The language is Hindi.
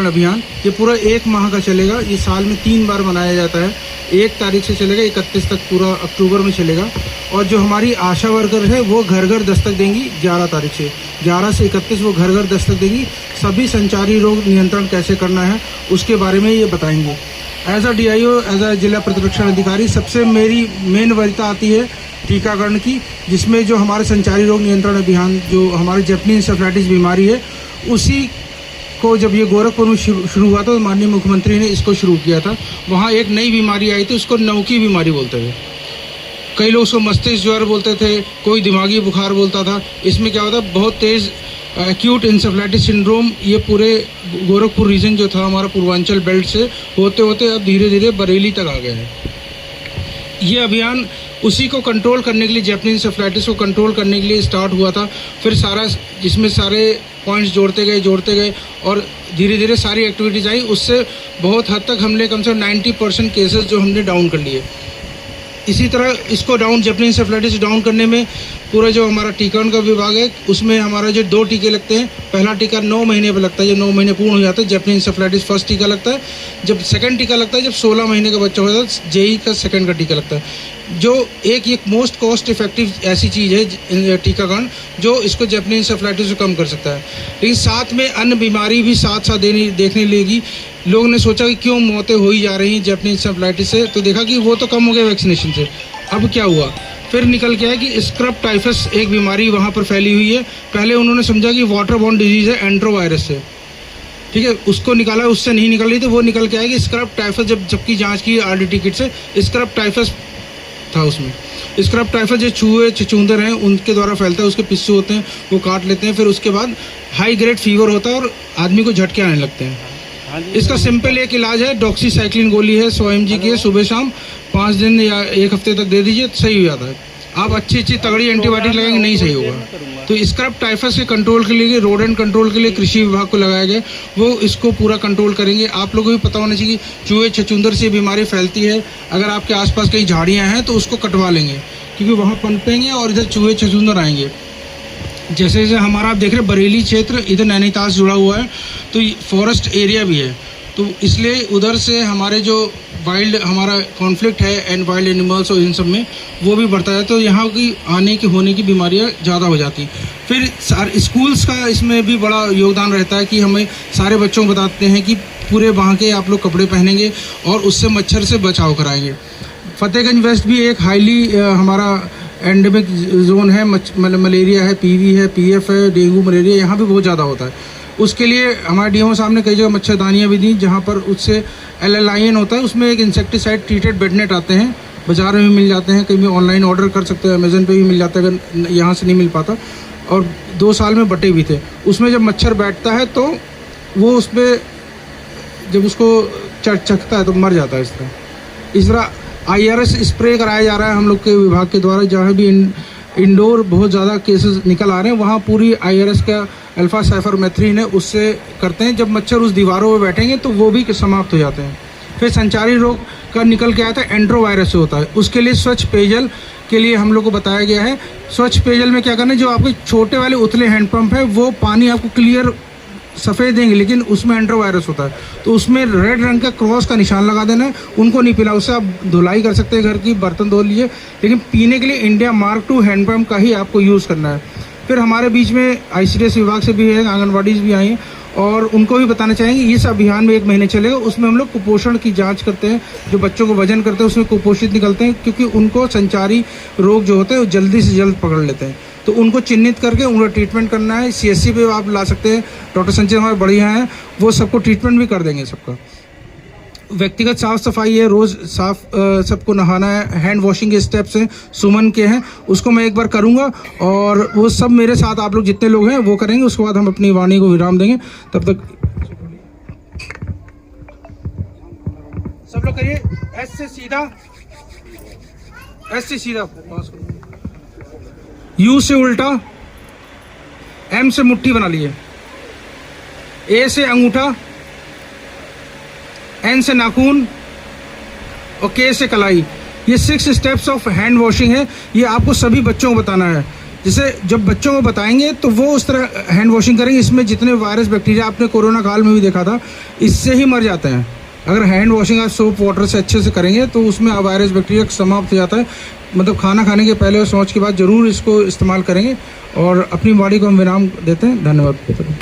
अभियान ये पूरा 1 माह का चलेगा। ये साल में 3 बार मनाया जाता है। 1 तारीख से चलेगा, 31 तक पूरा अक्टूबर में चलेगा। और जो हमारी आशा वर्कर है वो घर घर दस्तक देंगी 11 तारीख से, 11 से 31 वो घर घर दस्तक देंगी। सभी संचारी रोग नियंत्रण कैसे करना है उसके बारे में ये बताएंगे। As a DIO, as a जिला प्रतिरक्षण अधिकारी, सबसे मेरी मेन वरीयता आती है टीकाकरण की, जिसमें जो हमारे संचारी रोग नियंत्रण अभियान, जो हमारे जैपनीज इंसेफेलाइटिस बीमारी है, उसी को जब ये गोरखपुर में शुरू हुआ था तो माननीय मुख्यमंत्री ने इसको शुरू किया था। वहाँ एक नई बीमारी आई थी, उसको नौकी बीमारी बोलते थे। कई लोग उसको मस्तिष्क ज्वर बोलते थे, कोई दिमागी बुखार बोलता था। इसमें क्या होता है, बहुत तेज़ एक्यूट इंसेफेलाइटिस सिंड्रोम ये पूरे गोरखपुर रीजन जो था हमारा पूर्वांचल बेल्ट से होते होते अब धीरे धीरे बरेली तक आ गया है। ये अभियान उसी को कंट्रोल करने के लिए, जैपनीज इंसेफेलाइटिस को कंट्रोल करने के लिए स्टार्ट हुआ था। फिर सारा जिसमें सारे पॉइंट्स जोड़ते गए और धीरे धीरे सारी एक्टिविटीज़ आई। उससे बहुत हद तक हमने कम से कम 90% केसेस जो हमने डाउन कर लिए। इसी तरह इसको जैपनीज इंसेफेलाइटिस डाउन करने में पूरा जो हमारा टीकाकरण का विभाग है, उसमें हमारा जो 2 टीके लगते हैं। पहला टीका 9 महीने पर लगता है, जब 9 महीने पूर्ण हो जाते हैं जैपनीज इंसेफेलाइटिस फर्स्ट टीका लगता है। जब सेकंड टीका लगता है जब 16 महीने का बच्चा होता है, JE का सेकंड का टीका लगता है। जो एक मोस्ट कॉस्ट इफेक्टिव ऐसी चीज़ है टीकाकरण, जो इसको जैपनीज इंसेफेलाइटिस को कम कर सकता है। लेकिन साथ में अन्य बीमारी भी साथ साथ देखने लेगी। लोगों ने सोचा कि क्यों मौतें हो ही जा रही हैं जैपनीज इंसेफेलाइटिस से, तो देखा कि वो तो कम हो गया वैक्सीनेशन से। अब क्या हुआ, फिर निकल के आया कि स्क्रब टाइफस एक बीमारी वहाँ पर फैली हुई है। पहले उन्होंने समझा कि वाटर बॉर्न डिजीज़ है एंट्रोवायरस से, ठीक है, उसको निकाला, उससे नहीं निकल रही थी। वो निकल के आया कि स्क्रब टाइफस, जबकि जाँच की RDT किट से स्क्रब टाइफस था उसमें। स्क्रब टाइफस जो चूहे चचूंदर हैं उनके द्वारा फैलता है, उसके पिस्सू होते हैं, वो काट लेते हैं। फिर उसके बाद हाई ग्रेड फीवर होता है और आदमी को झटके आने लगते हैं। इसका सिंपल एक इलाज है, डॉक्सीसाइक्लिन गोली है 100 mg की है, सुबह शाम 5 दिन या 1 हफ्ते तक दे दीजिए, सही हो जाता है। आप अच्छी तगड़ी एंटीबायोटिक लगाएंगे नहीं सही होगा। तो स्क्रब टाइफस के कंट्रोल के लिए, रोडेंट कंट्रोल के लिए कृषि विभाग को लगाया गया, वो इसको पूरा कंट्रोल करेंगे। आप लोगों को भी पता होना चाहिए कि चूहे छछूंदर से बीमारी फैलती है। अगर आपके आसपास कई झाड़ियाँ हैं तो उसको कटवा लेंगे, क्योंकि वहाँ पनपेंगे और इधर चूहे छछूंदर आएंगे। जैसे हमारा आप देख रहे बरेली क्षेत्र, इधर नैनीताल से जुड़ा हुआ है, तो फॉरेस्ट एरिया भी है, तो इसलिए उधर से हमारे जो वाइल्ड हमारा कॉन्फ्लिक्ट है एंड वाइल्ड एनिमल्स और इन सब में वो भी बढ़ता है, तो यहाँ की आने की होने की बीमारियाँ ज़्यादा हो जाती। फिर सारे स्कूल्स का इसमें भी बड़ा योगदान रहता है कि हमें सारे बच्चों को बताते हैं कि पूरे वहाँ के आप लोग कपड़े पहनेंगे और उससे मच्छर से बचाव कराएंगे। फतेहगंज वेस्ट भी एक हाईली हमारा एंडेमिक जोन है, मलेरिया है, PV है, PF है, डेंगू मलेरिया यहाँ भी बहुत ज़्यादा होता है। उसके लिए हमारे DMO साहब ने कई जगह मच्छरदानियाँ भी दी, जहाँ पर उससे LLIN होता है, उसमें एक इंसेक्टिसाइड ट्रीटेड बेडनेट आते हैं, बाज़ार में भी मिल जाते हैं, कहीं भी ऑनलाइन ऑर्डर कर सकते हैं, अमेजन पे भी मिल जाता है अगर यहाँ से नहीं मिल पाता। और 2 साल में बटे भी थे। उसमें जब मच्छर बैठता है तो वो उस पर जब उसको चखता है तो मर जाता है। इस तरह IRS स्प्रे कराया जा रहा है हम लोग के विभाग के द्वारा। जहाँ भी इंडोर बहुत ज़्यादा केसेस निकल आ रहे हैं वहाँ पूरी IRS का अल्फा साइफरमेथ्रिन है, उससे करते हैं। जब मच्छर उस दीवारों में बैठेंगे तो वो भी समाप्त हो जाते हैं। फिर संचारी रोग का निकल के आया था एंट्रोवायरस से होता है, उसके लिए स्वच्छ पेयजल के लिए हम लोग को बताया गया है। स्वच्छ पेयजल में क्या करना है, जो आपके छोटे वाले उतले हैंडपम्प है वो पानी आपको क्लियर सफ़ेद देंगे, लेकिन उसमें एंट्रोवायरस होता है, तो उसमें रेड रंग का क्रॉस का निशान लगा देना है। उनको नहीं पिला, उससे आप धुलाई कर सकते हैं, घर की बर्तन धो लीजिए, लेकिन पीने के लिए इंडिया मार्क 2 हैंडपम्प का ही आपको यूज़ करना है। फिर हमारे बीच में ICDS विभाग से भी है, आंगनबाड़ी भी आई हैं, और उनको भी बताना चाहेंगे इस अभियान में 1 महीने चलेगा। उसमें हम लोग कुपोषण की जांच करते हैं, जो बच्चों को वजन करते हैं उसमें कुपोषित निकलते हैं, क्योंकि उनको संचारी रोग जो होते हैं वो जल्दी से जल्द पकड़ लेते हैं, तो उनको चिन्हित करके उनका ट्रीटमेंट करना है। CSC पे आप ला सकते हैं, डॉक्टर संजय हमारे बढ़िया हैं, वो सबको ट्रीटमेंट भी कर देंगे सबका। व्यक्तिगत साफ सफाई है, रोज़ साफ सबको नहाना है, हैंड वॉशिंग के स्टेप्स हैं, सुमन के हैं, उसको मैं एक बार करूंगा और वो सब मेरे साथ आप लोग जितने लोग हैं वो करेंगे। उसके बाद हम अपनी वाणी को विराम देंगे। तब तक सब लोग करिए, S से सीधा, U से उल्टा, M से मुट्ठी बना लिए, A से अंगूठा, N से नाखून और K से कलाई। ये 6 स्टेप्स ऑफ हैंड वॉशिंग है, ये आपको सभी बच्चों को बताना है। जैसे जब बच्चों को बताएंगे तो वो उस तरह हैंड वॉशिंग करेंगे। इसमें जितने वायरस बैक्टीरिया आपने कोरोना काल में भी देखा था, इससे ही मर जाते हैं। अगर हैंड वॉशिंग आप सोप वाटर से अच्छे से करेंगे तो उसमें वायरस बैक्टीरिया समाप्त हो जाता है। मतलब खाना खाने के पहले और शौच के बाद ज़रूर इसको इस्तेमाल करेंगे और अपनी बॉडी को हम विराम देते हैं। धन्यवाद।